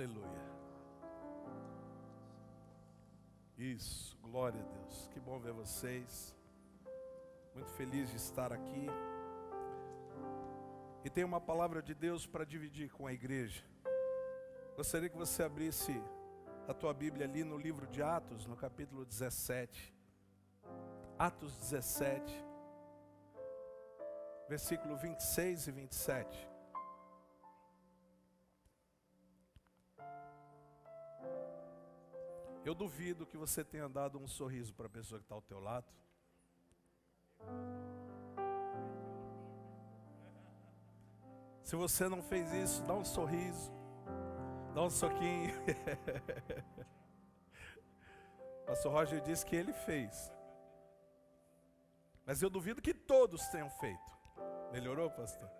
Aleluia. Isso, glória a Deus. Que bom ver vocês. Muito feliz de estar aqui. E tenho uma palavra de Deus para dividir com a igreja. Gostaria que você abrisse a tua Bíblia ali no livro de Atos, no capítulo 17. Atos 17, versículo 26 e 27. Eu duvido que você tenha dado um sorriso para a pessoa que está ao teu lado. Se você não fez isso, dá um sorriso, dá um soquinho. O pastor Roger disse que ele fez. Mas eu duvido que todos tenham feito. Melhorou, pastor?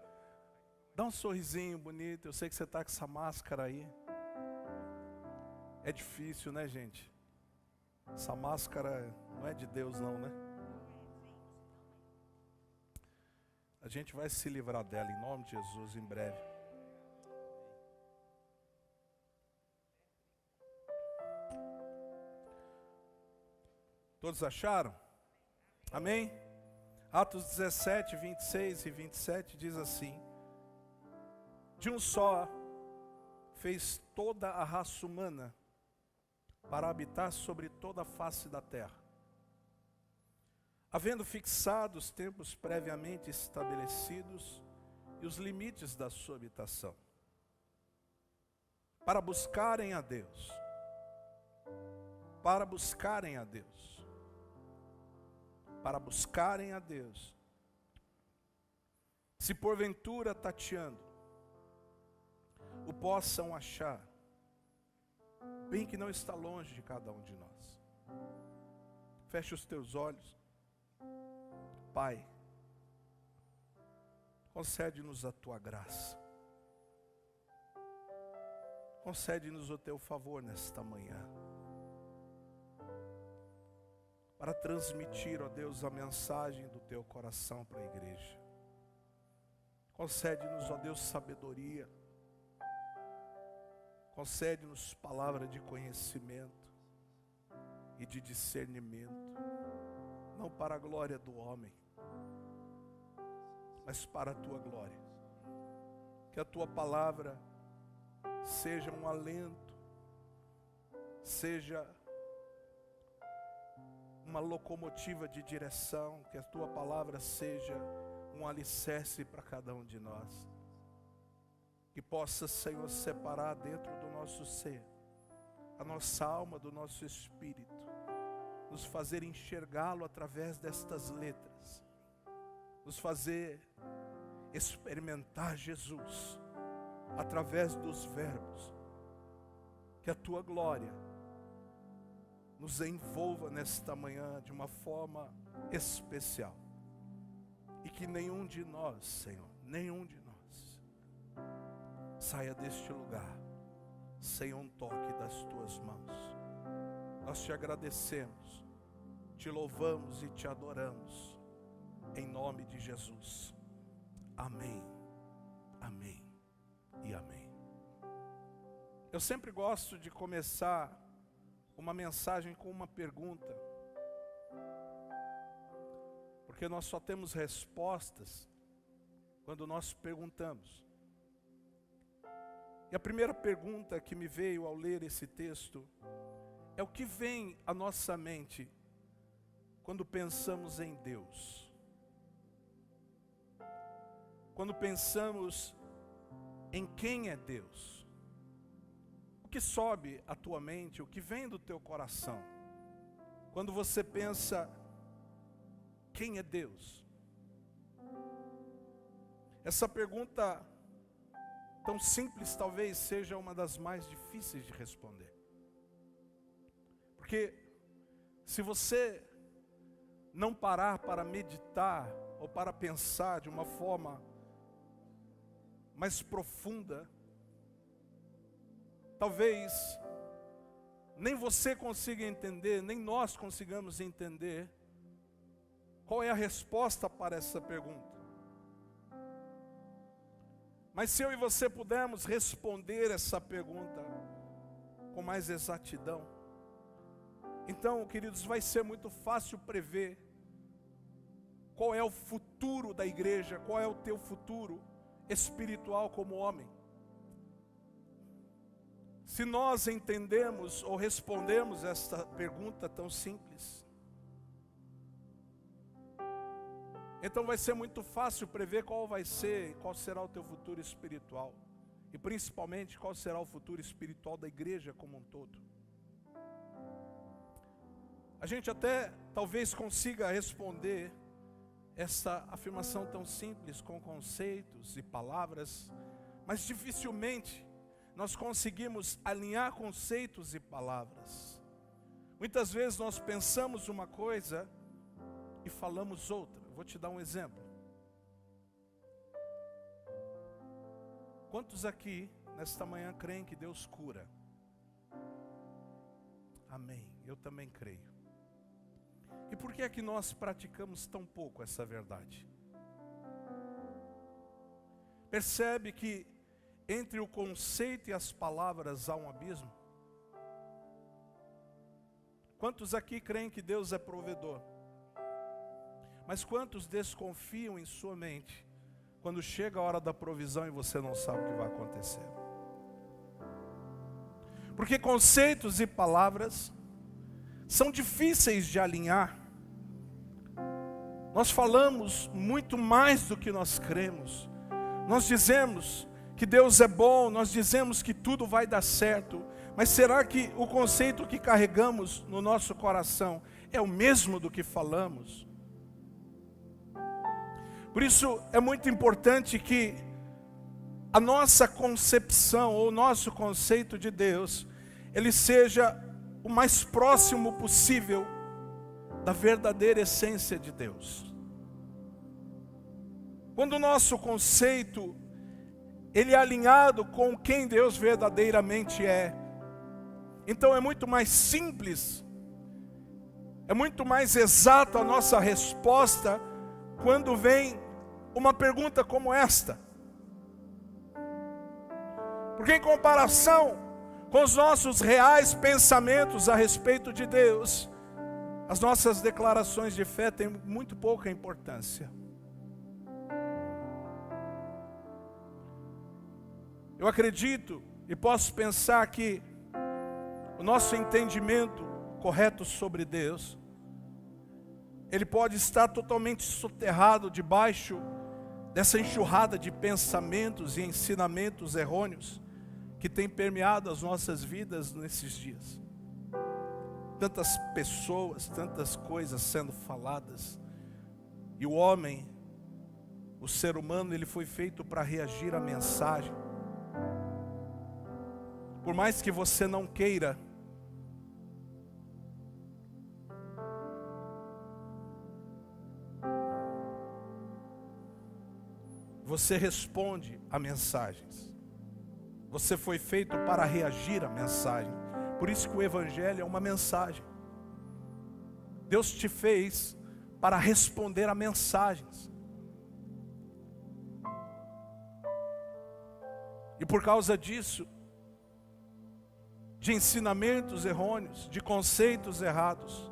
Dá um sorrisinho bonito. Eu sei que você está com essa máscara aí. É difícil, né, gente? Essa máscara não é de Deus, não, né? A gente vai se livrar dela em nome de Jesus em breve. Todos acharam? Amém? Atos 17, 26 e 27 diz assim: de um só fez toda a raça humana para habitar sobre toda a face da terra, havendo fixado os tempos previamente estabelecidos e os limites da sua habitação, para buscarem a Deus, para buscarem a Deus, para buscarem a Deus, se porventura tateando, o possam achar, bem que não está longe de cada um de nós. Feche os teus olhos. Pai, concede-nos a tua graça, concede-nos o teu favor nesta manhã, para transmitir, ó Deus, a mensagem do teu coração para a igreja. Concede-nos, ó Deus, sabedoria, concede-nos palavra de conhecimento e de discernimento, não para a glória do homem, mas para a tua glória. Que a tua palavra seja um alento, seja uma locomotiva de direção, que a tua palavra seja um alicerce para cada um de nós. Que possa, Senhor, separar dentro do nosso ser a nossa alma do nosso espírito, nos fazer enxergá-lo através destas letras, nos fazer experimentar Jesus através dos verbos. Que a tua glória nos envolva nesta manhã de uma forma especial, e que nenhum de nós, Senhor, nenhum de nós saia deste lugar sem um toque das tuas mãos. Nós te agradecemos, te louvamos e te adoramos, em nome de Jesus. Amém, amém e amém. Eu sempre gosto de começar uma mensagem com uma pergunta, porque nós só temos respostas quando nós perguntamos. E a primeira pergunta que me veio ao ler esse texto é: o que vem à nossa mente quando pensamos em Deus? Quando pensamos em quem é Deus? O que sobe à tua mente, o que vem do teu coração quando você pensa quem é Deus? Essa pergunta tão simples talvez seja uma das mais difíceis de responder. Porque se você não parar para meditar ou para pensar de uma forma mais profunda, talvez nem você consiga entender, nem nós consigamos entender qual é a resposta para essa pergunta. Mas se eu e você pudermos responder essa pergunta com mais exatidão. Então, queridos, vai ser muito fácil prever qual é o futuro da igreja, qual é o teu futuro espiritual como homem. Se nós entendemos ou respondemos esta pergunta tão simples, então vai ser muito fácil prever qual vai ser, qual será o teu futuro espiritual. E principalmente qual será o futuro espiritual da igreja como um todo. A gente até talvez consiga responder essa afirmação tão simples com conceitos e palavras, mas dificilmente nós conseguimos alinhar conceitos e palavras. Muitas vezes nós pensamos uma coisa e falamos outra. Vou te dar um exemplo. Quantos aqui nesta manhã creem que Deus cura? Amém. Eu também creio. E por que é que nós praticamos tão pouco essa verdade? Percebe que entre o conceito e as palavras há um abismo? Quantos aqui creem que Deus é provedor? Mas quantos desconfiam em sua mente quando chega a hora da provisão e você não sabe o que vai acontecer? Porque conceitos e palavras são difíceis de alinhar. Nós falamos muito mais do que nós cremos. Nós dizemos que Deus é bom, nós dizemos que tudo vai dar certo, mas será que o conceito que carregamos no nosso coração é o mesmo do que falamos? Por isso é muito importante que a nossa concepção ou o nosso conceito de Deus, ele seja o mais próximo possível da verdadeira essência de Deus. Quando o nosso conceito ele é alinhado com quem Deus verdadeiramente é, então é muito mais simples, é muito mais exato a nossa resposta quando vem uma pergunta como esta. Porque em comparação com os nossos reais pensamentos a respeito de Deus, as nossas declarações de fé têm muito pouca importância. Eu acredito e posso pensar que o nosso entendimento correto sobre Deus, ele pode estar totalmente soterrado debaixo dessa enxurrada de pensamentos e ensinamentos errôneos que tem permeado as nossas vidas nesses dias. Tantas pessoas, tantas coisas sendo faladas, e o homem, o ser humano, ele foi feito para reagir à mensagem. Por mais que você não queira, você responde a mensagens. Você foi feito para reagir à mensagem. Por isso que o Evangelho é uma mensagem. Deus te fez para responder a mensagens. E por causa disso, de ensinamentos errôneos, de conceitos errados,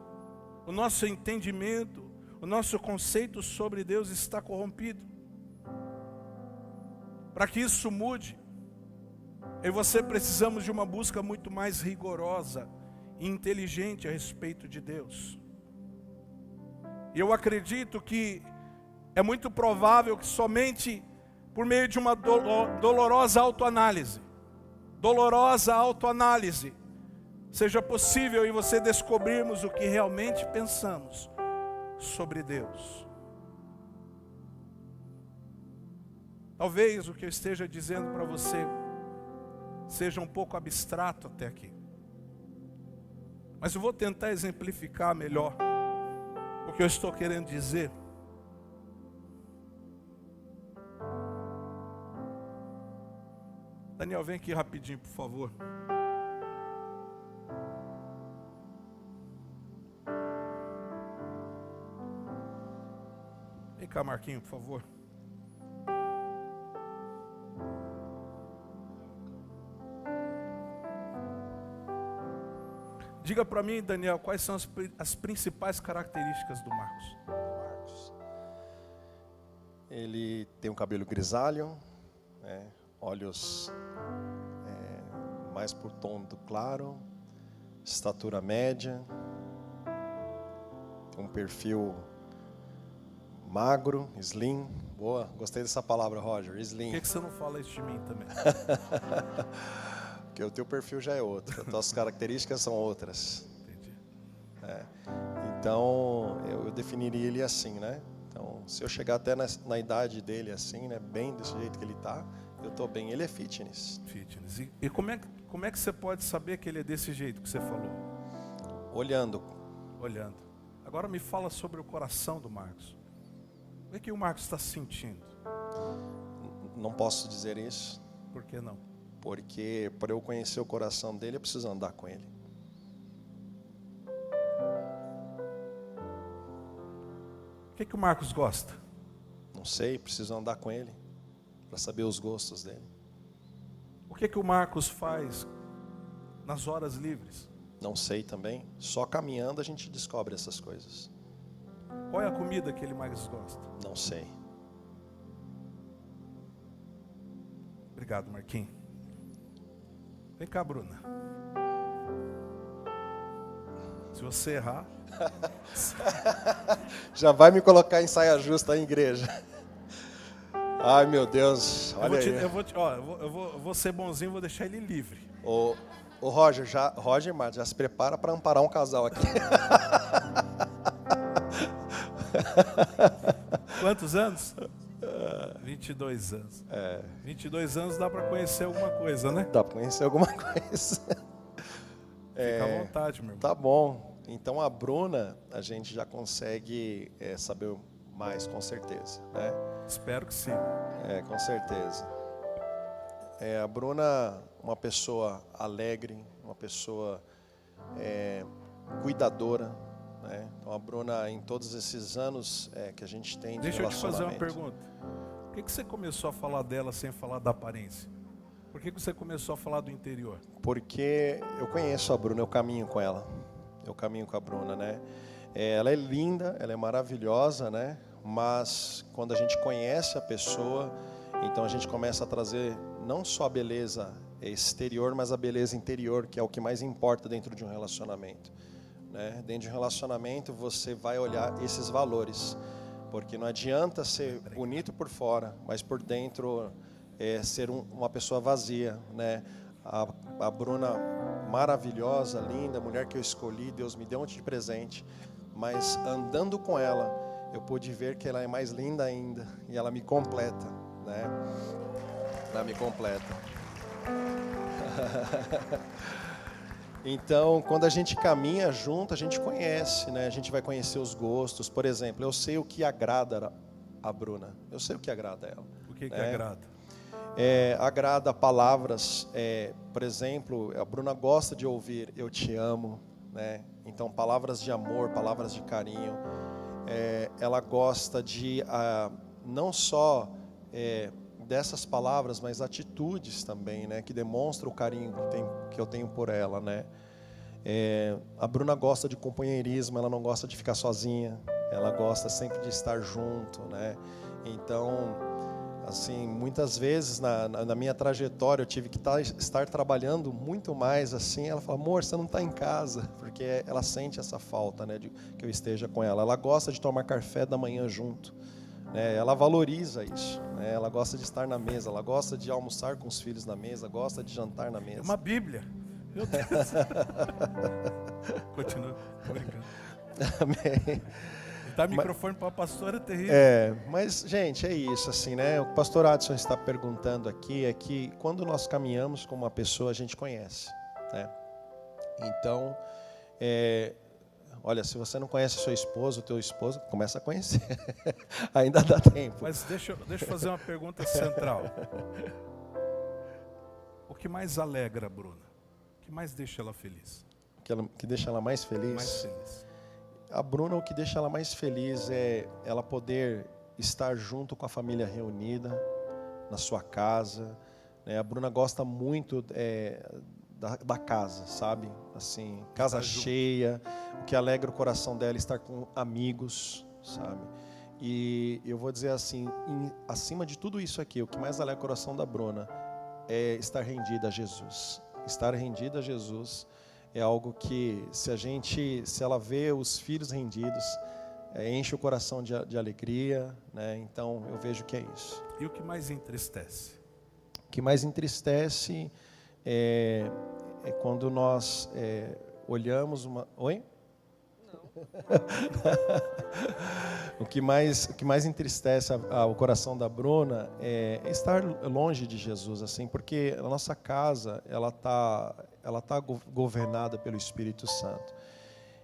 o nosso entendimento, o nosso conceito sobre Deus está corrompido. Para que isso mude, eu e você precisamos de uma busca muito mais rigorosa e inteligente a respeito de Deus. E eu acredito que é muito provável que somente por meio de uma dolorosa autoanálise, seja possível em você descobrirmos o que realmente pensamos sobre Deus. Talvez o que eu esteja dizendo para você seja um pouco abstrato até aqui, mas eu vou tentar exemplificar melhor o que eu estou querendo dizer. Daniel, vem aqui rapidinho, por favor. Vem cá, Marquinho, por favor. Diga para mim, Daniel, quais são as principais características do Marcos? Marcos. Ele tem um cabelo grisalho, né? Olhos mais pro tom do claro, estatura média, um perfil magro, slim. Boa, gostei dessa palavra, Roger, slim. Por que você não fala isso de mim também? Porque o teu perfil já é outro, as tuas características são outras. Entendi. Então, eu definiria ele assim, né? Então, se eu chegar até na idade dele assim, né, bem desse jeito que ele tá, eu tô bem. Ele é fitness. Fitness. E como é que você pode saber que ele é desse jeito que você falou? Olhando. Olhando. Agora me fala sobre o coração do Marcos. O que o Marcos está sentindo? Não posso dizer isso, Por que não? porque para eu conhecer o coração dele, eu preciso andar com ele. O que o Marcos gosta? Não sei, preciso andar com ele para saber os gostos dele. O que o Marcos faz nas horas livres? Não sei também, só caminhando a gente descobre essas coisas. Qual é a comida que ele mais gosta? Não sei. Obrigado, Marquinhos. Vem cá, Bruna. Se você errar... Já vai me colocar em saia justa aí, igreja. Ai, meu Deus, olha aí. Eu vou ser bonzinho, vou deixar ele livre. Ô Roger e Marta, já se prepara para amparar um casal aqui. Quantos anos? 22 anos. 22 anos dá para conhecer alguma coisa, né? Dá para conhecer alguma coisa. Fica à vontade, meu irmão. Tá bom. Então a Bruna, a gente já consegue saber mais, com certeza, né? Espero que sim. Com certeza. A Bruna, uma pessoa alegre, uma pessoa cuidadora, né? Então a Bruna, em todos esses anos que a gente tem de Deixa eu te fazer uma relacionamento. pergunta. Por que você começou a falar dela sem falar da aparência? Por que você começou a falar do interior? Porque eu conheço a Bruna, eu caminho com ela. Eu caminho com a Bruna, né? Ela é linda, ela é maravilhosa, né? Mas quando a gente conhece a pessoa, então a gente começa a trazer não só a beleza exterior, mas a beleza interior, que é o que mais importa dentro de um relacionamento, né? Dentro de um relacionamento você vai olhar esses valores, porque não adianta ser bonito por fora, mas por dentro ser uma pessoa vazia, né? A Bruna, maravilhosa, linda, mulher que eu escolhi, Deus me deu um monte de presente, mas andando com ela, eu pude ver que ela é mais linda ainda, e ela me completa, né? Ela me completa. Então, quando a gente caminha junto, a gente conhece, né? A gente vai conhecer os gostos. Por exemplo, eu sei o que agrada a Bruna. Eu sei o que agrada ela. O que agrada? Agrada palavras, por exemplo, a Bruna gosta de ouvir eu te amo, né? Então palavras de amor, palavras de carinho. Ela gosta de não só dessas palavras, mas atitudes também, né? Que demonstram o carinho que eu tenho por ela, né? A Bruna gosta de companheirismo, ela não gosta de ficar sozinha, ela gosta sempre de estar junto, né? Então, assim, muitas vezes na minha trajetória eu tive que estar trabalhando muito mais assim. Ela fala, amor, você não está em casa, porque ela sente essa falta, né, de que eu esteja com ela. Ela gosta de tomar café da manhã junto, né? Ela valoriza isso, né? Ela gosta de estar na mesa, ela gosta de almoçar com os filhos na mesa, gosta de jantar na mesa. É uma Bíblia. Meu Deus. Continua, tô brincando. Amém. Dar microfone para a pastora é terrível. Mas, gente, é isso, assim, né? O pastor Adson está perguntando aqui é que quando nós caminhamos com uma pessoa, a gente conhece, né? Então, olha, se você não conhece a sua esposa, o teu esposo, começa a conhecer. Ainda dá tempo. Mas deixa eu fazer uma pergunta central. O que mais alegra a Bruna? O que mais deixa ela feliz? O que deixa ela mais feliz? Mais feliz. A Bruna, o que deixa ela mais feliz é ela poder estar junto com a família reunida, na sua casa, né? A Bruna gosta muito da casa, sabe? Assim, casa cheia, o que alegra o coração dela é estar com amigos, sabe? E eu vou dizer assim, acima de tudo isso aqui, o que mais alegra o coração da Bruna é estar rendida a Jesus. Estar rendida a Jesus é algo que, se ela vê os filhos rendidos, enche o coração de alegria, né? Então eu vejo que é isso. E o que mais entristece? O que mais entristece é quando nós olhamos uma... Oi? O que mais entristece o coração da Bruna é estar longe de Jesus, assim, porque a nossa casa ela tá governada pelo Espírito Santo.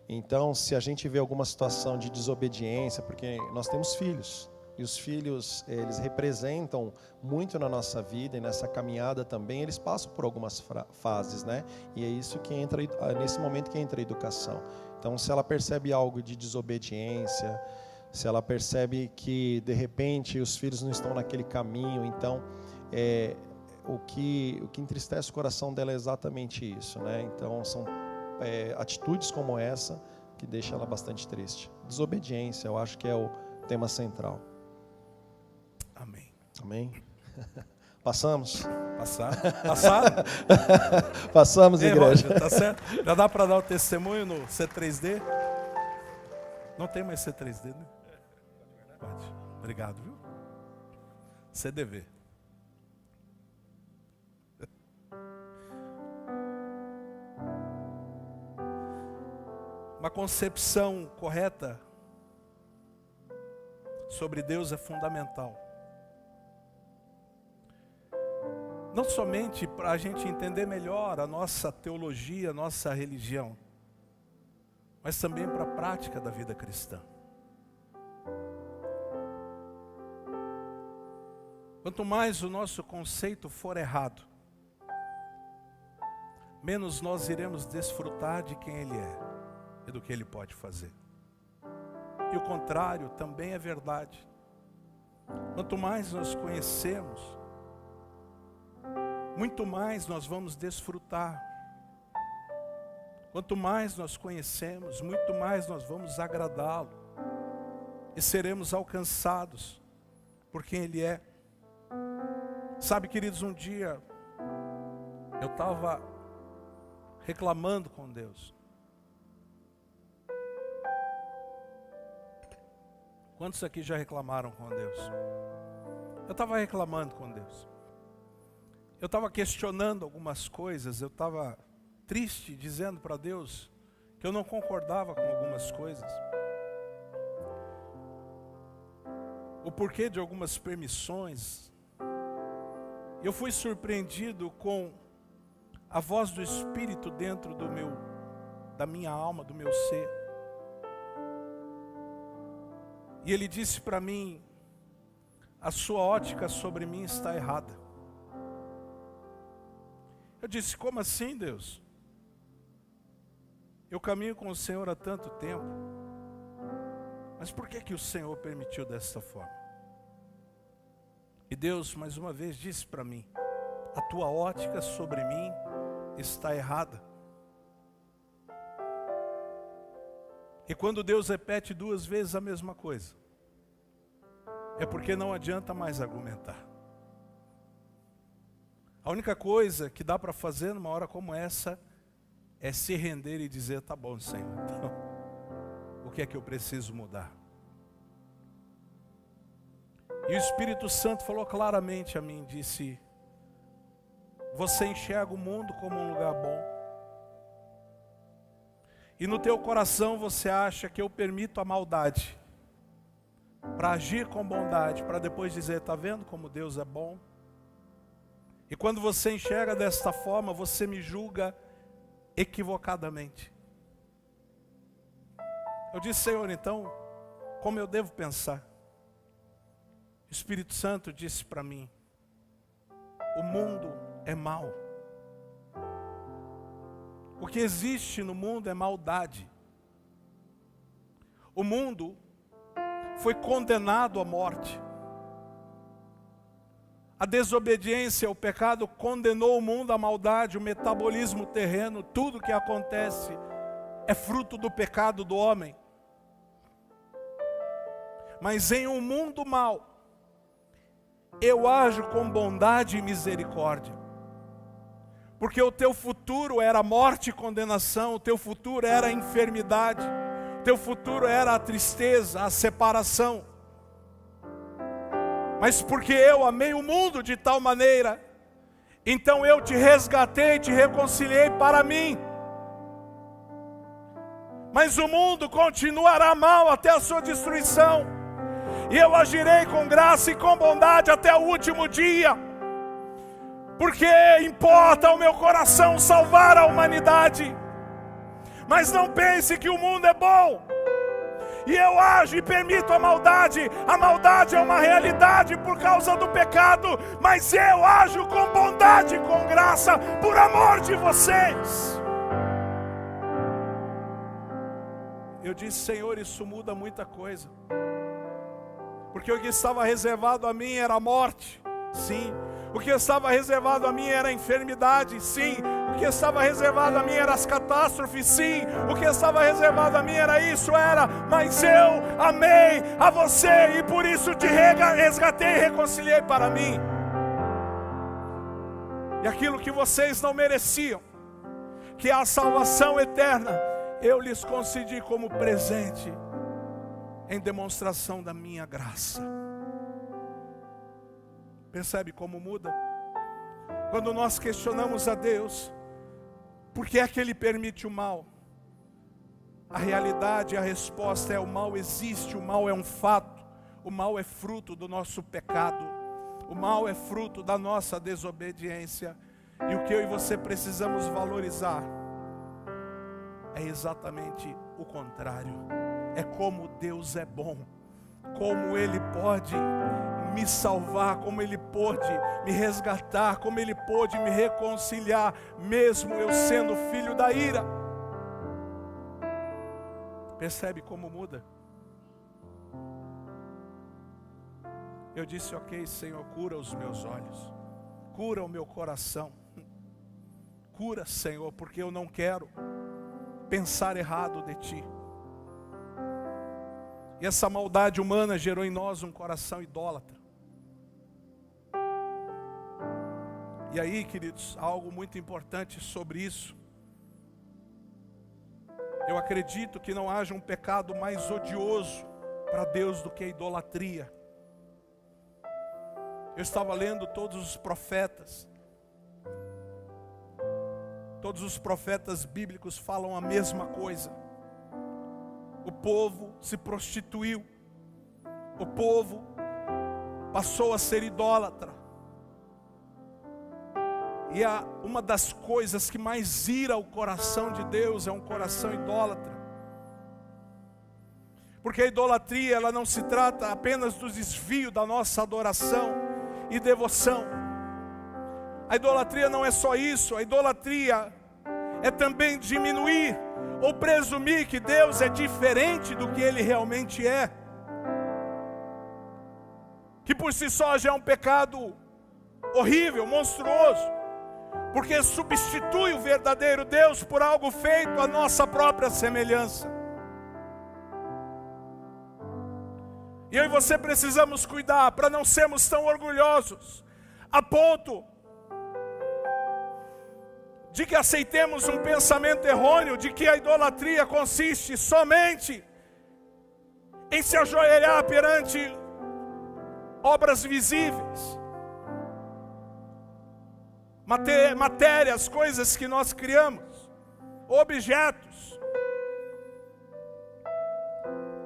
Então, se a gente vê alguma situação de desobediência, porque nós temos filhos, e os filhos, eles representam muito na nossa vida, e nessa caminhada também, eles passam por algumas fases, né? E é isso que entra, nesse momento que entra a educação. Então, se ela percebe algo de desobediência, se ela percebe que, de repente, os filhos não estão naquele caminho, então, o que entristece o coração dela é exatamente isso, né? Então, são atitudes como essa que deixam ela bastante triste. Desobediência, eu acho que é o tema central. Amém. Amém? Passamos? Passaram? Passamos, igreja. Roger, tá certo? Já dá para dar o testemunho no C3D? Não tem mais C3D, né? Pode. Obrigado, viu? CDV. Uma concepção correta sobre Deus é fundamental. Não somente para a gente entender melhor a nossa teologia, a nossa religião, mas também para a prática da vida cristã. Quanto mais o nosso conceito for errado, menos nós iremos desfrutar de quem Ele é e do que Ele pode fazer. E o contrário também é verdade. Quanto mais nós conhecemos, muito mais nós vamos desfrutar. Quanto mais nós conhecemos, muito mais nós vamos agradá-lo. E seremos alcançados por quem Ele é. Sabe, queridos, um dia eu estava reclamando com Deus. Quantos aqui já reclamaram com Deus? Eu estava reclamando com Deus. Eu estava questionando algumas coisas, eu estava triste, dizendo para Deus que eu não concordava com algumas coisas. O porquê de algumas permissões. Eu fui surpreendido com a voz do Espírito dentro da minha alma, do meu ser. E Ele disse para mim: a sua ótica sobre mim está errada. Eu disse: como assim, Deus? Eu caminho com o Senhor há tanto tempo, mas por que o Senhor permitiu dessa forma? E Deus mais uma vez disse para mim: a tua ótica sobre mim está errada. E quando Deus repete 2 vezes a mesma coisa, é porque não adianta mais argumentar. A única coisa que dá para fazer numa hora como essa é se render e dizer: tá bom, Senhor, então, o que é que eu preciso mudar? E o Espírito Santo falou claramente a mim, disse: você enxerga o mundo como um lugar bom, e no teu coração você acha que eu permito a maldade, para agir com bondade, para depois dizer: tá vendo como Deus é bom? E quando você enxerga desta forma, você me julga equivocadamente. Eu disse: Senhor, então, como eu devo pensar? O Espírito Santo disse para mim: o mundo é mau. O que existe no mundo é maldade. O mundo foi condenado à morte. A desobediência, o pecado condenou o mundo à maldade, o metabolismo terreno, tudo que acontece é fruto do pecado do homem. Mas em um mundo mau, eu ajo com bondade e misericórdia. Porque o teu futuro era morte e condenação, o teu futuro era a enfermidade, o teu futuro era a tristeza, a separação. Mas porque eu amei o mundo de tal maneira, então eu te resgatei, te reconciliei para mim. Mas o mundo continuará mal até a sua destruição. E eu agirei com graça e com bondade até o último dia. Porque importa ao meu coração salvar a humanidade. Mas não pense que o mundo é bom. E eu ajo e permito a maldade. A maldade é uma realidade por causa do pecado. Mas eu ajo com bondade e com graça por amor de vocês. Eu disse, Senhor, isso muda muita coisa. Porque o que estava reservado a mim era a morte, sim. O que estava reservado a mim era a enfermidade, sim. O que estava reservado a mim era as catástrofes, sim. O que estava reservado a mim era isso, era. Mas eu amei a você e por isso te resgatei e reconciliei para mim. E aquilo que vocês não mereciam, que é a salvação eterna, eu lhes concedi como presente, em demonstração da minha graça. Percebe como muda? Quando nós questionamos a Deus, por que é que Ele permite o mal? A realidade, a resposta é: o mal existe, o mal é um fato, o mal é fruto do nosso pecado, o mal é fruto da nossa desobediência. E o que eu e você precisamos valorizar é exatamente o contrário. É como Deus é bom, como Ele pode me salvar, como Ele pôde me resgatar, como Ele pôde me reconciliar, mesmo eu sendo filho da ira. Percebe como muda? Eu disse, ok, Senhor, cura os meus olhos, cura o meu coração, cura, Senhor, porque eu não quero pensar errado de Ti. E essa maldade humana gerou em nós um coração idólatra. E aí, queridos, há algo muito importante sobre isso. Eu acredito que não haja um pecado mais odioso para Deus do que a idolatria. Eu estava lendo todos os profetas. Todos os profetas bíblicos falam a mesma coisa. O povo se prostituiu. O povo passou a ser idólatra. E uma das coisas que mais ira o coração de Deus é um coração idólatra. Porque a idolatria, ela não se trata apenas do desvio da nossa adoração e devoção. A idolatria não é só isso. A idolatria é também diminuir ou presumir que Deus é diferente do que Ele realmente é. Que por si só já é um pecado horrível, monstruoso. Porque substitui o verdadeiro Deus por algo feito à nossa própria semelhança. E eu e você precisamos cuidar para não sermos tão orgulhosos a ponto de que aceitemos um pensamento errôneo de que a idolatria consiste somente em se ajoelhar perante obras visíveis, matérias, coisas que nós criamos, objetos.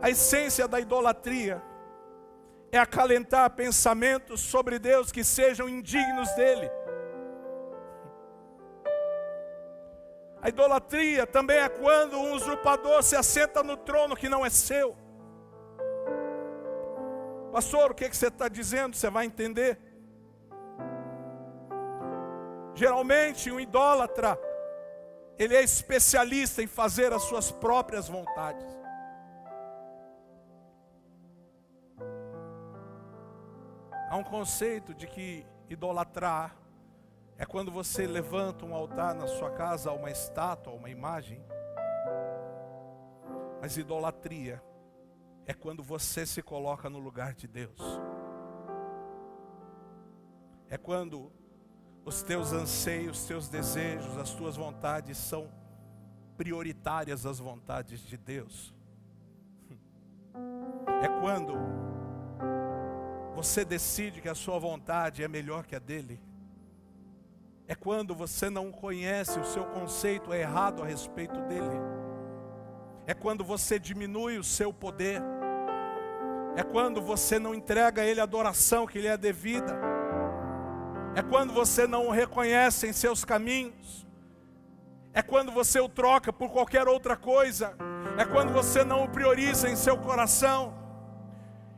A essência da idolatria é acalentar pensamentos sobre Deus que sejam indignos dele. A idolatria também é quando um usurpador se assenta no trono que não é seu. Pastor, o que você está dizendo? Você vai entender. Geralmente um idólatra, ele é especialista em fazer as suas próprias vontades. Há um conceito de que Idolatrar é quando você levanta um altar na sua casa, a uma estátua, a uma imagem. Mas idolatria é quando você se coloca no lugar de Deus. É quando os teus anseios, os teus desejos, as tuas vontades são prioritárias às vontades de Deus. É quando você decide que a sua vontade é melhor que a dele. É quando você não conhece, o seu conceito é errado a respeito dele. É quando você diminui o seu poder. É quando você não entrega a ele a adoração que lhe é devida. É quando você não o reconhece em seus caminhos. É quando você o troca por qualquer outra coisa. É quando você não o prioriza em seu coração.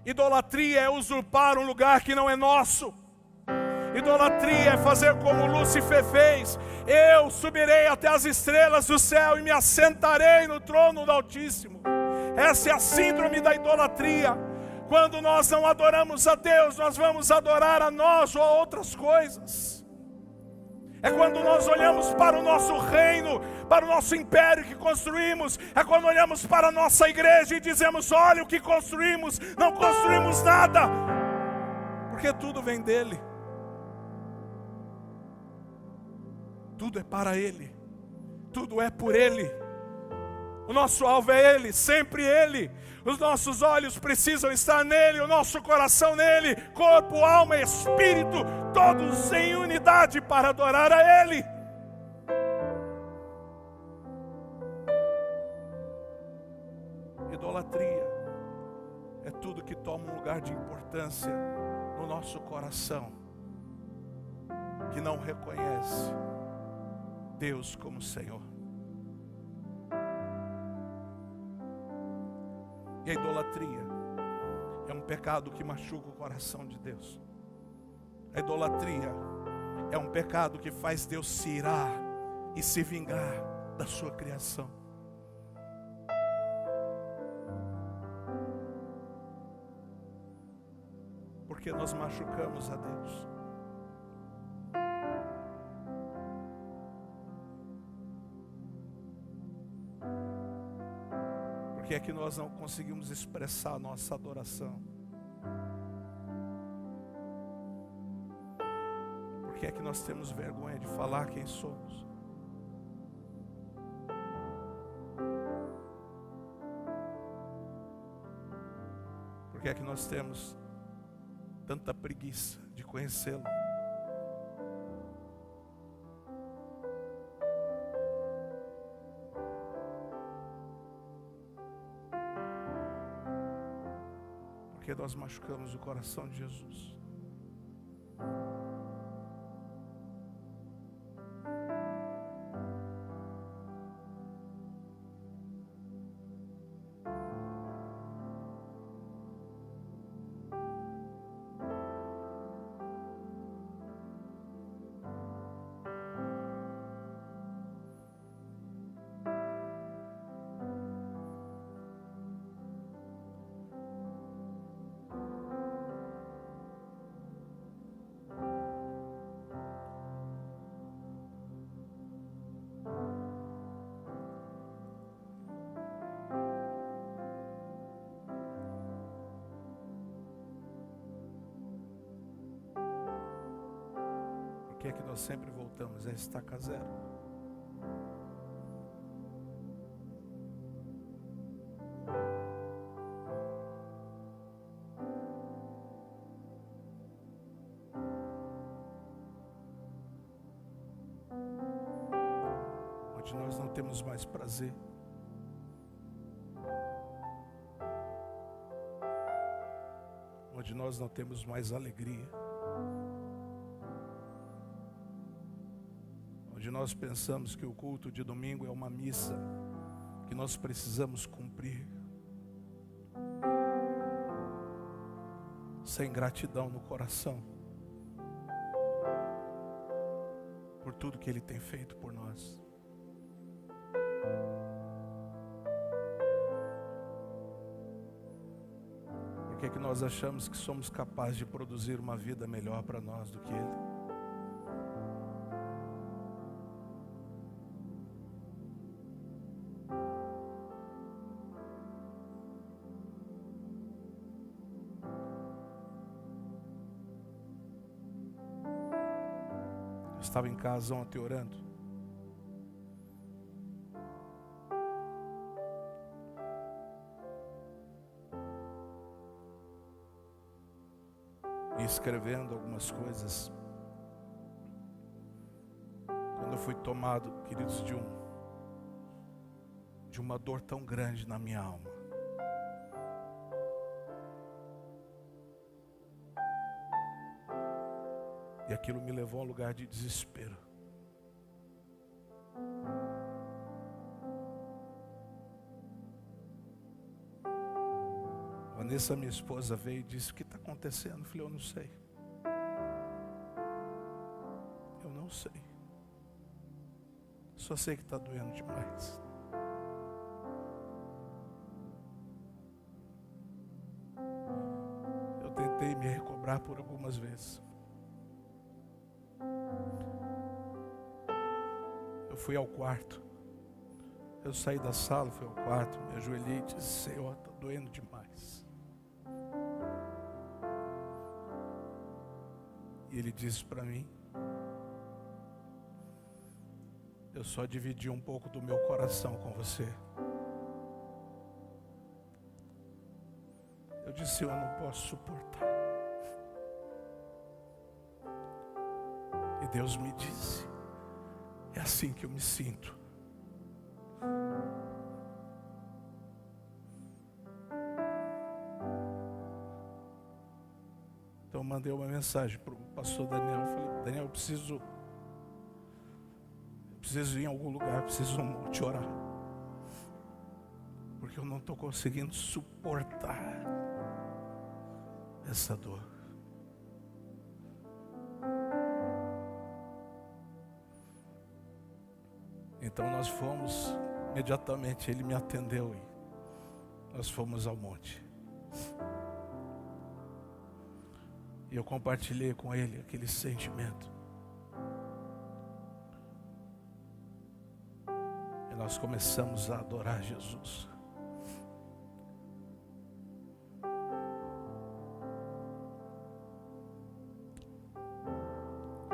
Idolatria é usurpar um lugar que não é nosso. Idolatria é fazer como Lúcifer fez. Eu subirei até as estrelas do céu e me assentarei no trono do Altíssimo. Essa é a síndrome da idolatria. Quando nós não adoramos a Deus, nós vamos adorar a nós ou a outras coisas. É quando nós olhamos para o nosso reino, para o nosso império que construímos. É quando olhamos para a nossa igreja e dizemos: olha o que construímos, não construímos nada. Porque tudo vem dele. Tudo é para ele. Tudo é por ele. O nosso alvo é ele, sempre ele. Os nossos olhos precisam estar nele, o nosso coração nele, corpo, alma e espírito, todos em unidade para adorar a ele. Idolatria é tudo que toma um lugar de importância no nosso coração, que não reconhece Deus como Senhor. E a idolatria é um pecado que machuca o coração de Deus. A idolatria é um pecado que faz Deus se irar e se vingar da sua criação. Porque nós machucamos a Deus. Por que é que nós não conseguimos expressar a nossa adoração? Por que é que nós temos vergonha de falar quem somos? Por que é que nós temos tanta preguiça de conhecê-lo? Porque nós machucamos o coração de Jesus. Por que é que nós sempre voltamos a estaca zero? Onde nós não temos mais prazer. Onde nós não temos mais alegria. Onde nós pensamos que o culto de domingo é uma missa que nós precisamos cumprir. Sem gratidão no coração por tudo que Ele tem feito por nós. que é que nós achamos que somos capazes de produzir uma vida melhor para nós do que Ele? Eu estava em casa ontem orando. E escrevendo algumas coisas. Quando eu fui tomado, queridos, de uma dor tão grande na minha alma. E aquilo me levou a um lugar de desespero. Vanessa, minha esposa, veio e disse: o que está acontecendo? Eu falei: eu não sei. Eu não sei. Só sei que está doendo demais. Eu tentei me recobrar por algumas vezes. Eu fui ao quarto. Eu saí da sala, fui ao quarto, me ajoelhei e disse: Senhor, está doendo demais. E Ele disse para mim: eu só dividi um pouco do meu coração com você. Eu disse: eu não posso suportar. E Deus me disse: é assim que eu me sinto. Então eu mandei uma mensagem para o pastor Daniel. Eu falei: Daniel, eu preciso ir em algum lugar, preciso te orar. Porque eu não estou conseguindo suportar essa dor. Então nós fomos, imediatamente ele me atendeu e nós fomos ao monte. E eu compartilhei com ele aquele sentimento. E nós começamos a adorar Jesus.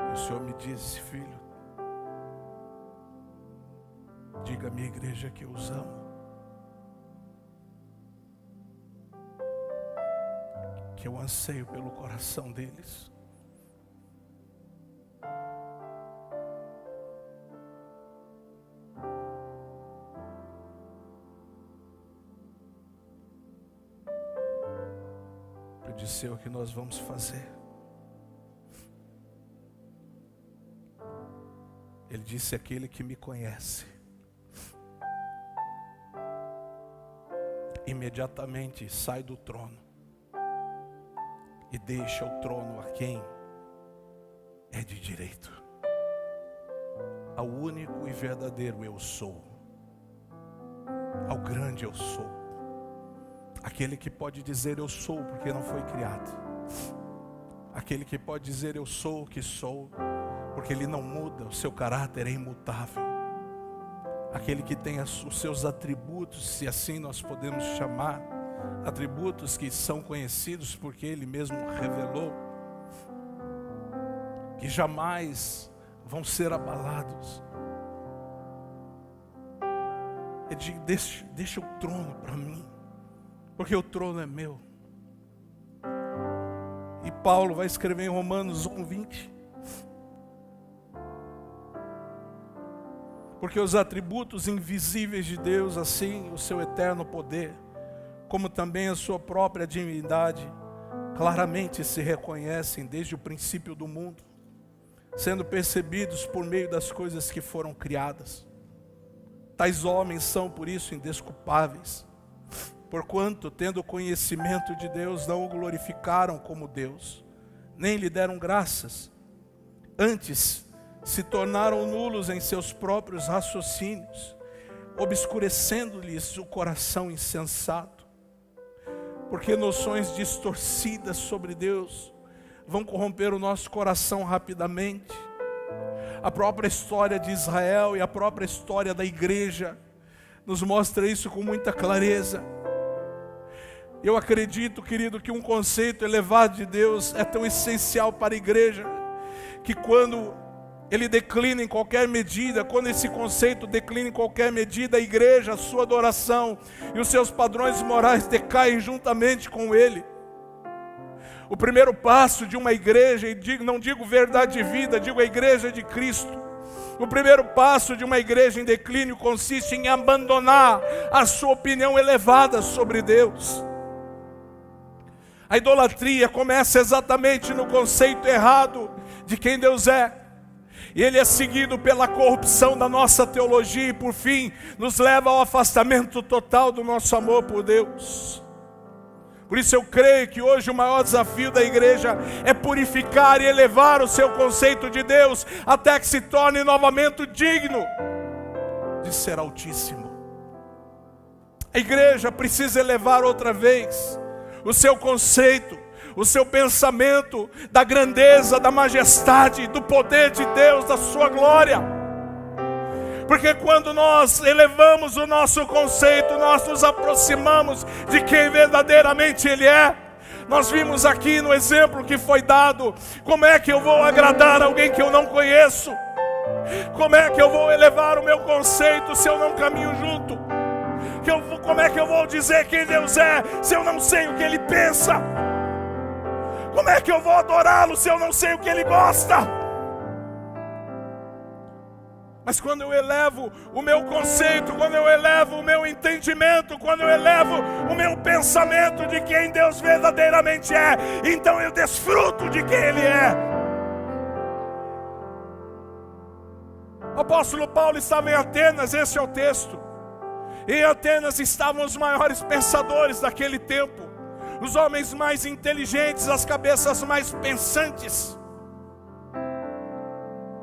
E o Senhor me disse: filho, diga à minha igreja que eu os amo. Que eu anseio pelo coração deles. Eu disse: o que nós vamos fazer? Ele disse: aquele que me conhece imediatamente sai do trono e deixa o trono a quem é de direito, ao único e verdadeiro eu sou, ao grande eu sou, aquele que pode dizer eu sou porque não foi criado, aquele que pode dizer eu sou o que sou porque ele não muda, o seu caráter é imutável, aquele que tem os seus atributos, se assim nós podemos chamar, atributos que são conhecidos porque Ele mesmo revelou, que jamais vão ser abalados. Ele diz: deixa o trono para mim, porque o trono é meu. E Paulo vai escrever em Romanos 1:20: porque os atributos invisíveis de Deus, assim o seu eterno poder, como também a sua própria divindade, claramente se reconhecem desde o princípio do mundo, sendo percebidos por meio das coisas que foram criadas. Tais homens são por isso indesculpáveis, porquanto, tendo conhecimento de Deus, não o glorificaram como Deus, nem lhe deram graças, antes se tornaram nulos em seus próprios raciocínios, obscurecendo-lhes o coração insensato. Porque noções distorcidas sobre Deus vão corromper o nosso coração rapidamente. A própria história de Israel e a própria história da igreja nos mostra isso com muita clareza. Eu acredito, querido, que um conceito elevado de Deus é tão essencial para a igreja, que quando ele declina em qualquer medida, quando esse conceito declina em qualquer medida, a igreja, a sua adoração e os seus padrões morais decaem juntamente com ele. O primeiro passo de uma igreja, e não digo verdade de vida, digo a igreja de Cristo. O primeiro passo de uma igreja em declínio consiste em abandonar a sua opinião elevada sobre Deus. A idolatria começa exatamente no conceito errado de quem Deus é. E ele é seguido pela corrupção da nossa teologia e por fim nos leva ao afastamento total do nosso amor por Deus. Por isso eu creio que hoje o maior desafio da igreja é purificar e elevar o seu conceito de Deus até que se torne novamente digno de ser Altíssimo. A igreja precisa elevar outra vez o seu conceito, o seu pensamento da grandeza, da majestade, do poder de Deus, da sua glória. Porque quando nós elevamos o nosso conceito, nós nos aproximamos de quem verdadeiramente Ele é. Nós vimos aqui no exemplo que foi dado, como é que eu vou agradar alguém que eu não conheço? Como é que eu vou elevar o meu conceito se eu não caminho junto? Como é que eu vou dizer quem Deus é se eu não sei o que Ele pensa? Como é que eu vou adorá-lo se eu não sei o que Ele gosta? Mas quando eu elevo o meu conceito, quando eu elevo o meu entendimento, quando eu elevo o meu pensamento de quem Deus verdadeiramente é, então eu desfruto de quem Ele é. O apóstolo Paulo estava em Atenas, esse é o texto. Em Atenas estavam os maiores pensadores daquele tempo, os homens mais inteligentes, as cabeças mais pensantes.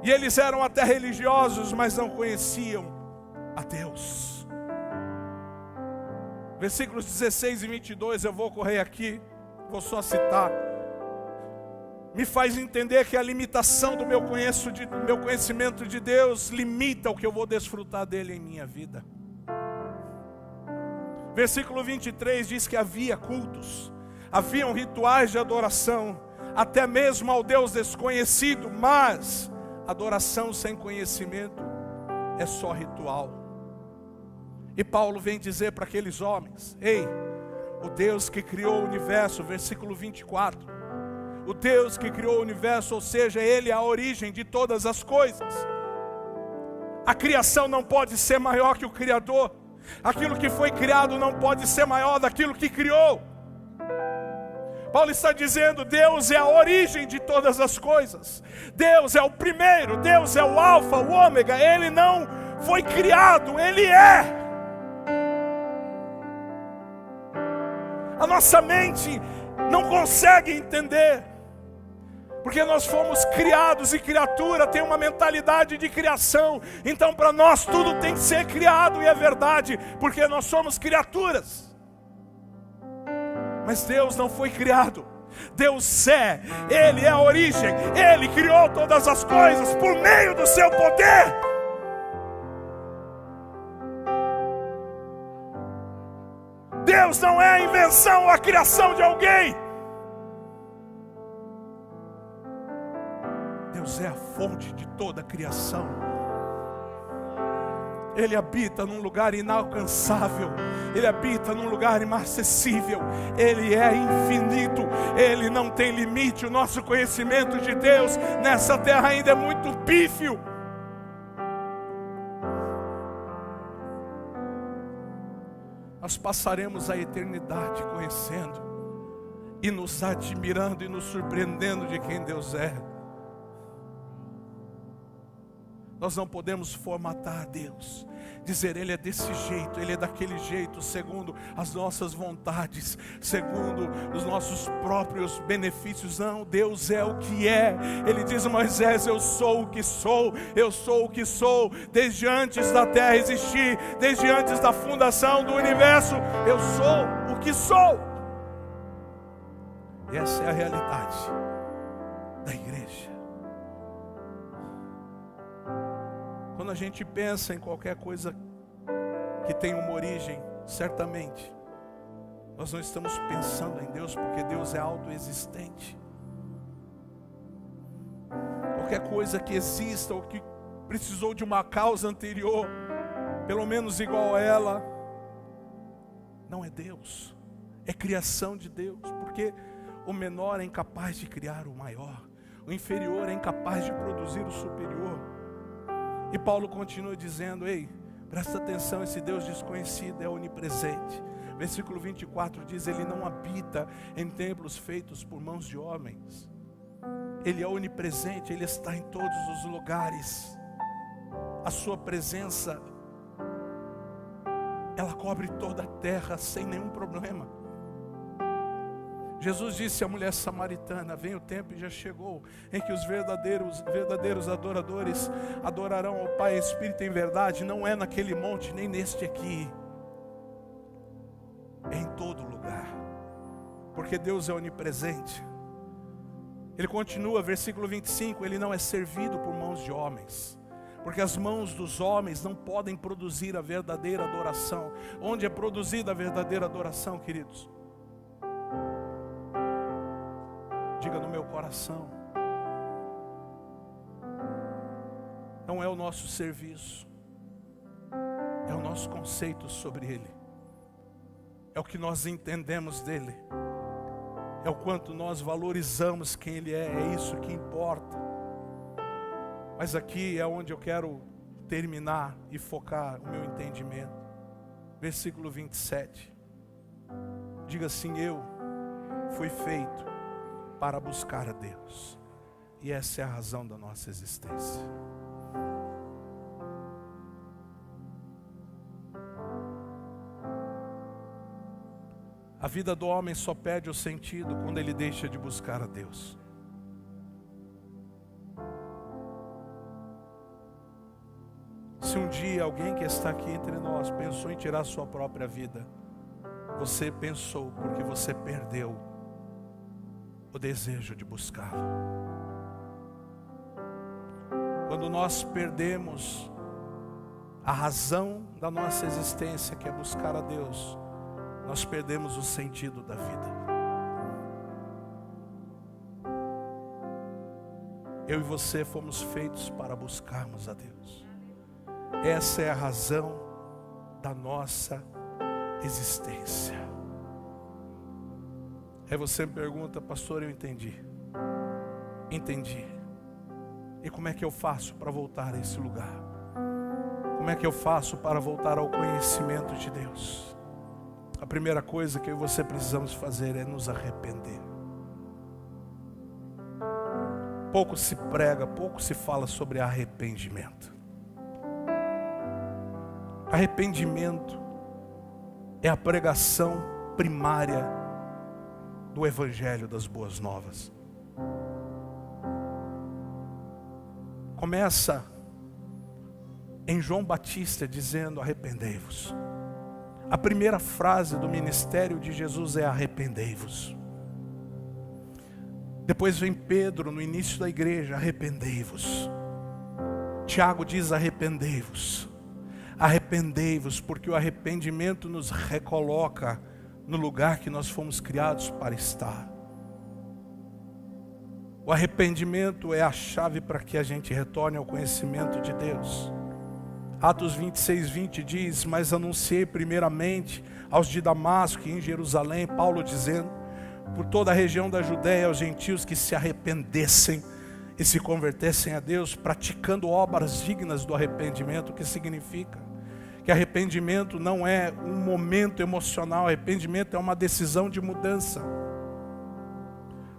E eles eram até religiosos, mas não conheciam a Deus. Versículos 16 e 22, eu vou correr aqui, vou só citar. Me faz entender que a limitação do meu conhecimento de Deus limita o que eu vou desfrutar dele em minha vida. Versículo 23 diz que havia cultos, haviam rituais de adoração, até mesmo ao Deus desconhecido, mas adoração sem conhecimento é só ritual. E Paulo vem dizer para aqueles homens: ei, o Deus que criou o universo, versículo 24, o Deus que criou o universo, ou seja, Ele é a origem de todas as coisas. A criação não pode ser maior que o Criador. Aquilo que foi criado não pode ser maior daquilo que criou. Paulo está dizendo: Deus é a origem de todas as coisas. Deus é o primeiro, Deus é o alfa, o ômega. Ele não foi criado, Ele é. A nossa mente não consegue entender, porque nós fomos criados e criatura tem uma mentalidade de criação. Então para nós tudo tem que ser criado, e é verdade, porque nós somos criaturas. Mas Deus não foi criado. Deus é, Ele é a origem. Ele criou todas as coisas por meio do seu poder. Deus não é a invenção ou a criação de alguém. Deus é a fonte de toda a criação. Ele habita num lugar inalcançável. Ele habita num lugar inacessível. Ele é infinito. Ele não tem limite. O nosso conhecimento de Deus nessa terra ainda é muito pífio. Nós passaremos a eternidade conhecendo e nos admirando e nos surpreendendo de quem Deus é. Nós não podemos formatar Deus, dizer Ele é desse jeito, Ele é daquele jeito, segundo as nossas vontades, segundo os nossos próprios benefícios. Não, Deus é o que é. Ele diz a Moisés: eu sou o que sou, eu sou o que sou. Desde antes da terra existir, desde antes da fundação do universo, eu sou o que sou. E essa é a realidade da igreja. Quando a gente pensa em qualquer coisa que tem uma origem, certamente nós não estamos pensando em Deus, porque Deus é autoexistente. Qualquer coisa que exista ou que precisou de uma causa anterior, pelo menos igual a ela, não é Deus, é criação de Deus, porque o menor é incapaz de criar o maior, o inferior é incapaz de produzir o superior. E Paulo continua dizendo: ei, presta atenção, esse Deus desconhecido é onipresente. Versículo 24 diz: ele não habita em templos feitos por mãos de homens. Ele é onipresente, Ele está em todos os lugares. A sua presença, ela cobre toda a terra sem nenhum problema. Jesus disse à mulher samaritana: vem o tempo e já chegou, em que os verdadeiros adoradores adorarão ao Pai em espírito e em verdade. Não é naquele monte, nem neste aqui, é em todo lugar, porque Deus é onipresente. Ele continua, versículo 25, Ele não é servido por mãos de homens, porque as mãos dos homens não podem produzir a verdadeira adoração. Onde é produzida a verdadeira adoração, queridos? Diga: no meu coração. Não é o nosso serviço, é o nosso conceito sobre Ele, é o que nós entendemos dEle, é o quanto nós valorizamos quem Ele é isso que importa. Mas aqui é onde eu quero terminar e focar o meu entendimento. Versículo 27. Diga assim: eu fui feito para buscar a Deus. E essa é a razão da nossa existência. A vida do homem só perde o sentido quando ele deixa de buscar a Deus. Se um dia alguém que está aqui entre nós pensou em tirar sua própria vida, você pensou porque você perdeu o desejo de buscá-lo. Quando nós perdemos a razão da nossa existência, que é buscar a Deus, nós perdemos o sentido da vida. Eu e você fomos feitos para buscarmos a Deus. Essa é a razão da nossa existência. Aí você me pergunta: pastor, eu entendi. Entendi. E como é que eu faço para voltar a esse lugar? Como é que eu faço para voltar ao conhecimento de Deus? A primeira coisa que eu e você precisamos fazer é nos arrepender. Pouco se prega, pouco se fala sobre arrependimento. Arrependimento é a pregação primária do Evangelho das Boas Novas. Começa em João Batista dizendo: arrependei-vos. A primeira frase do ministério de Jesus é: arrependei-vos. Depois vem Pedro no início da igreja: arrependei-vos. Tiago diz: arrependei-vos. Arrependei-vos, porque o arrependimento nos recoloca no lugar que nós fomos criados para estar. O arrependimento é a chave para que a gente retorne ao conhecimento de Deus. Atos 26:20 diz: mas anunciei primeiramente aos de Damasco e em Jerusalém, Paulo dizendo, por toda a região da Judéia, aos gentios que se arrependessem e se convertessem a Deus, praticando obras dignas do arrependimento. O que significa? Que arrependimento não é um momento emocional, arrependimento é uma decisão de mudança.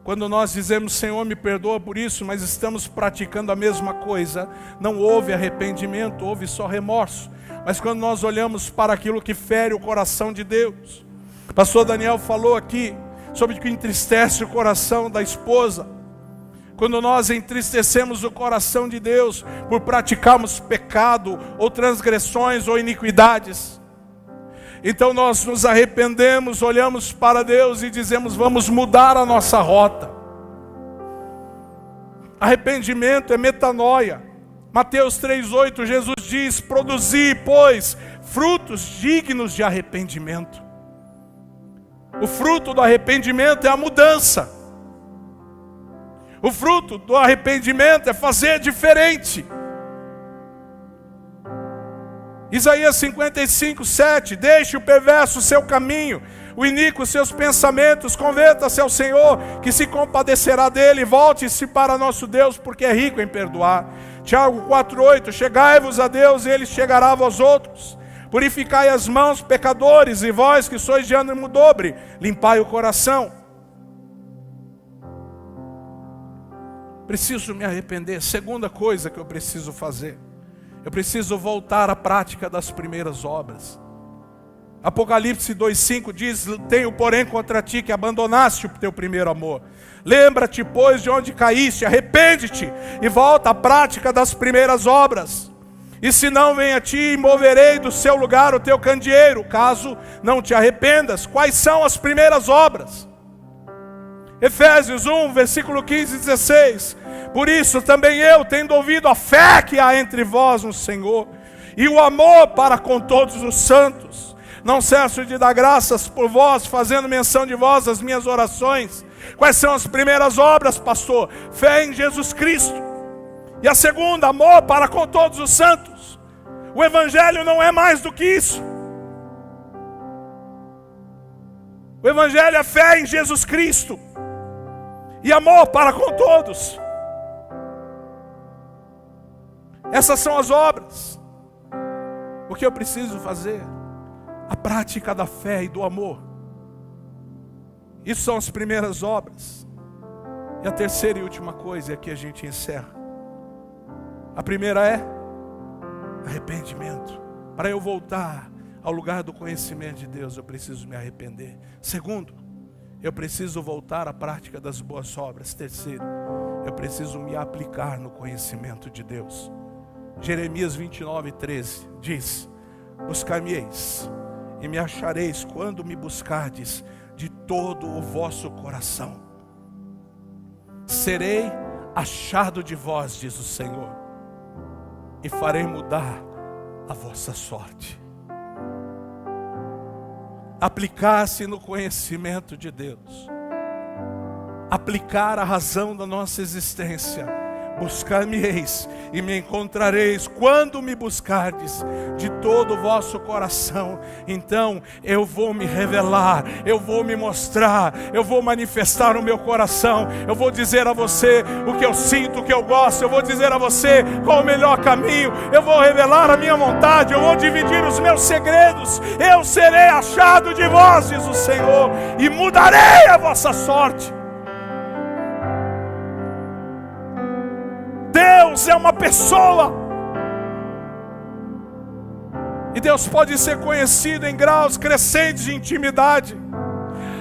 Quando nós dizemos: Senhor, me perdoa por isso, mas estamos praticando a mesma coisa, não houve arrependimento, houve só remorso. Mas quando nós olhamos para aquilo que fere o coração de Deus, o pastor Daniel falou aqui sobre o que entristece o coração da esposa. Quando nós entristecemos o coração de Deus por praticarmos pecado, ou transgressões, ou iniquidades, Então nós nos arrependemos, olhamos para Deus e dizemos: vamos mudar a nossa rota. Arrependimento é metanoia. Mateus 3,8, Jesus diz: produzi, pois, frutos dignos de arrependimento. O fruto do arrependimento é a mudança. O fruto do arrependimento é fazer diferente. Isaías 55:7, deixe o perverso o seu caminho, o iníquo os seus pensamentos, converta-se ao Senhor, que se compadecerá dele, volte-se para nosso Deus, porque é rico em perdoar. Tiago 4:8, chegai-vos a Deus, e ele chegará a vós outros. Purificai as mãos, pecadores, e vós que sois de ânimo dobre, limpai o coração. Preciso me arrepender. Segunda coisa que eu preciso fazer: eu preciso voltar à prática das primeiras obras. Apocalipse 2,5 diz: tenho porém contra ti que abandonaste o teu primeiro amor. Lembra-te, pois, de onde caíste, arrepende-te e volta à prática das primeiras obras. E se não, vem a ti e moverei do seu lugar o teu candeeiro, caso não te arrependas. Quais são as primeiras obras? Efésios 1, versículo 15 e 16. Por isso também eu, tendo ouvido a fé que há entre vós no Senhor, e o amor para com todos os santos, não cesso de dar graças por vós, fazendo menção de vós as minhas orações. Quais são as primeiras obras, pastor? Fé em Jesus Cristo. E a segunda, amor para com todos os santos. O Evangelho não é mais do que isso. O Evangelho é fé em Jesus Cristo e amor para com todos. Essas são as obras. O que eu preciso fazer? A prática da fé e do amor. Isso são as primeiras obras. E a terceira e última coisa, e aqui a gente encerra. A primeira é arrependimento. Para eu voltar ao lugar do conhecimento de Deus, eu preciso me arrepender. Segundo, eu preciso voltar à prática das boas obras. Terceiro, eu preciso me aplicar no conhecimento de Deus. Jeremias 29:13 diz: buscar-me-eis e me achareis quando me buscardes de todo o vosso coração. Serei achado de vós, diz o Senhor, e farei mudar a vossa sorte. Aplicar-se no conhecimento de Deus, aplicar a razão da nossa existência. Buscar-me-eis e me encontrareis quando me buscardes de todo o vosso coração. Então eu vou me revelar, eu vou me mostrar, eu vou manifestar o meu coração. Eu vou dizer a você o que eu sinto, o que eu gosto. Eu vou dizer a você qual o melhor caminho. Eu vou revelar a minha vontade, eu vou dividir os meus segredos. Eu serei achado de vós, diz o Senhor, e mudarei a vossa sorte. Deus é uma pessoa, e Deus pode ser conhecido em graus crescentes de intimidade,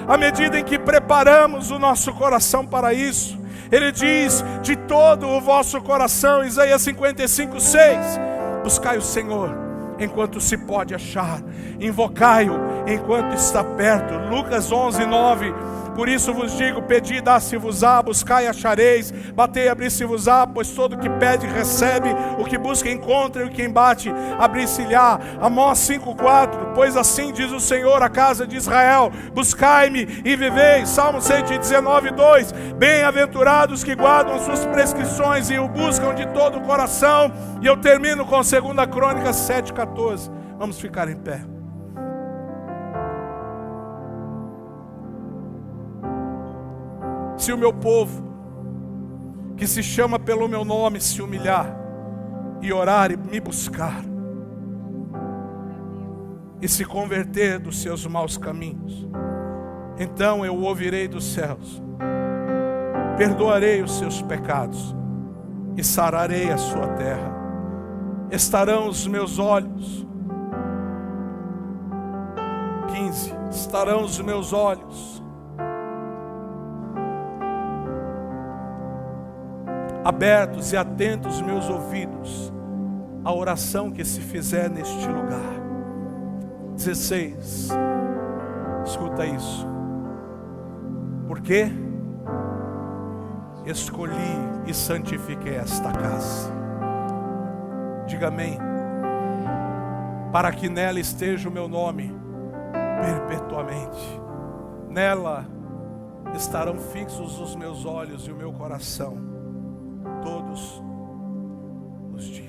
à medida em que preparamos o nosso coração para isso. Ele diz: de todo o vosso coração, Isaías 55:6, buscai o Senhor enquanto se pode achar, invocai-o enquanto está perto. Lucas 11:9, por isso vos digo, pedi, dá-se-vos-á, buscai e achareis, batei, abrir-se-vos-á, pois todo o que pede recebe, o que busca encontra, e o que bate abrir-se-lhe-á. Amós 5:4, pois assim diz o Senhor à casa de Israel, buscai-me e viveis. Salmo 119:2, bem-aventurados que guardam as suas prescrições e o buscam de todo o coração. E eu termino com 2 Crônicas 7:14. Vamos ficar em pé. Se o meu povo, que se chama pelo meu nome, se humilhar e orar e me buscar e se converter dos seus maus caminhos, então eu ouvirei dos céus, perdoarei os seus pecados e sararei a sua terra. Estarão os meus olhos, 15, estarão os meus olhos abertos e atentos meus ouvidos à oração que se fizer neste lugar. 16. Escuta isso. Porque escolhi e santifiquei esta casa. Diga amém. Para que nela esteja o meu nome perpetuamente. Nela estarão fixos os meus olhos e o meu coração todos os dias.